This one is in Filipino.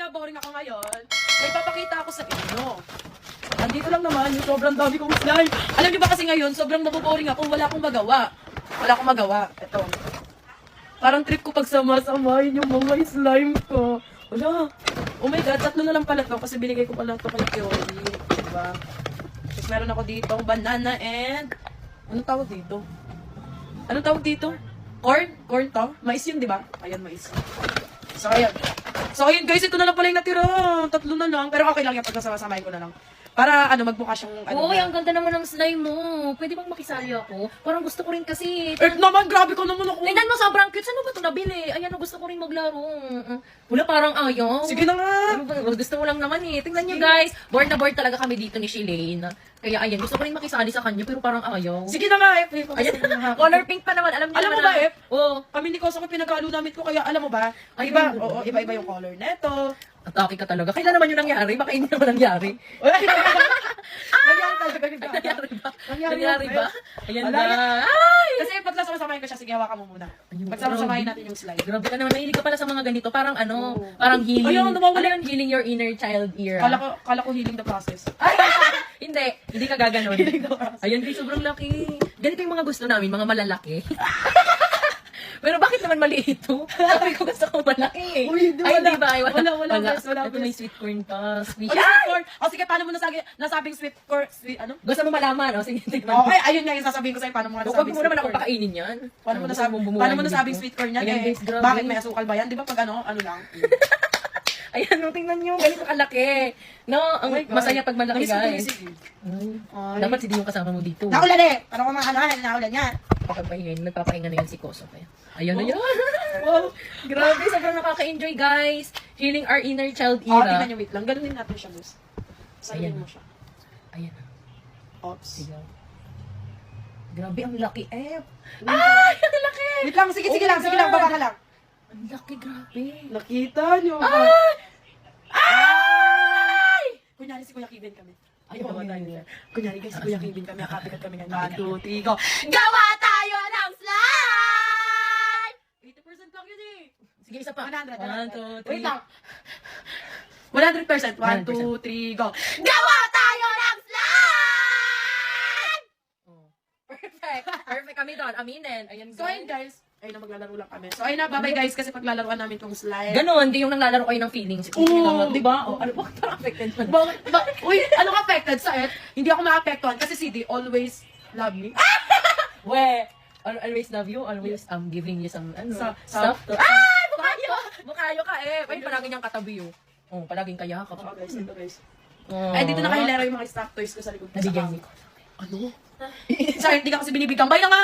boring ako ngayon, may papakita ako sa inyo. Andito lang naman yung sobrang dami kong slime. Alam niyo ba kasi ngayon, sobrang naboboring ako, wala akong magawa. Wala akong magawa. Ito. Parang trip ko pagsama-samahin yung mga slime ko. Wala. Oh my God, tatlo na lang pala to kasi binigay ko pala to kay Kyori. Diba? Tapos meron ako dito, banana and... Anong tawag dito? Anong tawag dito? Corn? Corn to? Mais yun, diba? Ayan, mais. So, ayan. So, ayun guys, ito na lang pala yung natira. Tatlo na lang. Pero okay lang yan pag nasama-samahin ko na lang. Para, magbukas yung... Uy, ang ganda naman ng slime mo. Pwede bang makisali ako? Parang gusto ko rin kasi. Naman, grabe ko naman ako. Tingnan mo, sobrang cute. Saan mo ba ito nabili? Ayan, gusto ko rin maglaro. Wala, parang ayaw. Sige na nga. Ano ba? Gusto mo lang naman eh. Tingnan nyo guys. Bored na bored talaga kami dito ni Shilane. Kaya ayan, gusto ko rin makisali sa kanya pero parang ayaw. Sige na nga, F. Ayan, color pink pa naman. Alam niyo Alam mo naman ba, na- F? Oo. Kami ni Koso ko pinag-aalo namin ko, kaya alam mo ba? Ay, Iba, ay, oo, iba-iba yung color neto. Atake ka talaga. Kailan naman yung nangyari? Baka hindi naman nangyari. Nangyari talaga, di ba? Nangyari ba? Nangyari Nangyari yun, ba? F. Ayan Wala na. yan. Ay! Kasi pag sasamahin ko siya, sige, hawakan mo muna. Ayun, Pagsama-samahin grabe. natin yung slide. Grabe ka naman. Mahilig ka pala sa mga ganito. Parang ano, Oo. parang healing. Ayun, nawawala. Ano yun? Healing your inner child era. Kala ko healing the process. Ay, hindi ka gaganon. Ayun, guys, sobrang laki. Ganito yung mga gusto namin, mga malalaki. Pero bakit naman maliit ito? Sabi ko gusto ko malaki eh. Uy, di Ay, wala. di ba? Ay, Wala, bes, wala, Ito bes. may sweet corn pa. Sweet. Ay, sweet corn! O sige, paano mo nasabing sweet corn? Sweet, ano? Gusto mo malaman, no? Sige, tignan mo. Okay, ayun nga yung sasabihin ko sa'yo, paano mo Huwag nasabing mo sweet naman ako corn? pakainin yan. Paano mo Gusto nasabing, mong bumuhay paano mo yung nasabing bibig sweet corn yan? Ayan, Eh, guys, grabe. bakit may asukal ba yan? Di ba pag ano lang? Ayan, no, tingnan nyo. Ganito kalaki. No, ang Oh my God. masaya pag malaki, Namiss ko guys. tumisig, Ay, dapat si Dio kasama mo dito. Naulan eh! Paano ko mga ano, naulan yan? Pagpahinga, nagpapahinga na yan si Koso. Kaya. Ayun na yan. Wow! Grabe, sobrang nakaka-enjoy, guys. Healing our inner child Oh, era. tingnan nyo, wait lang. Ganunin natin siya, boss. Sayin Ayan. mo siya. Ayan. Oops. Sige. Grabe, ang laki, F. Ay, ang laki! Wait lang, sige, sige Oh lang, my sige lang, God. baba ka lang. Ang laki, grabe. Nakita nyo ba? Ay! Ay! Kunyari si Kuya Kevin kami. Ay, Oo, gawa tayo. yun. Kunyari guys, si Kuya Kevin kami, akapikat kami ngayon. 1, 2, 3, go! Gawa tayo ng slime! 80% lang yun eh. Sige, isa pa. 100. 1, 2, 3. Wait lang. 100%. 1, 2, 3, go! Gawa tayo ng slime! Oh. Perfect. Perfect kami doon. Aminin. Ayan, So ayun guys, ayun na maglalaro lang kami. So ayun na, bye-bye guys kasi paglalaruan namin tong slime. Ganon, hindi yung naglalaro kayo ng feelings. Oo. Di ba? Oh, ano, bakit parang affected man? Uy, ano ka affected sa it? Hindi ako ma-affectuhan kasi si D always love me. We, always love you, always giving you some, stuff. Ah! Bukayo! Bukayo ka eh. Ay, palagi niyang katabi oh. Oh, palaging kaya ka Oh, pa. guys, ito guys. Oh. Ay, dito nakahilera yung mga stock toys ko sa likod. Nabigyan niyo. Ano? Sorry, hindi ka kasi binibigyan. Bye na nga!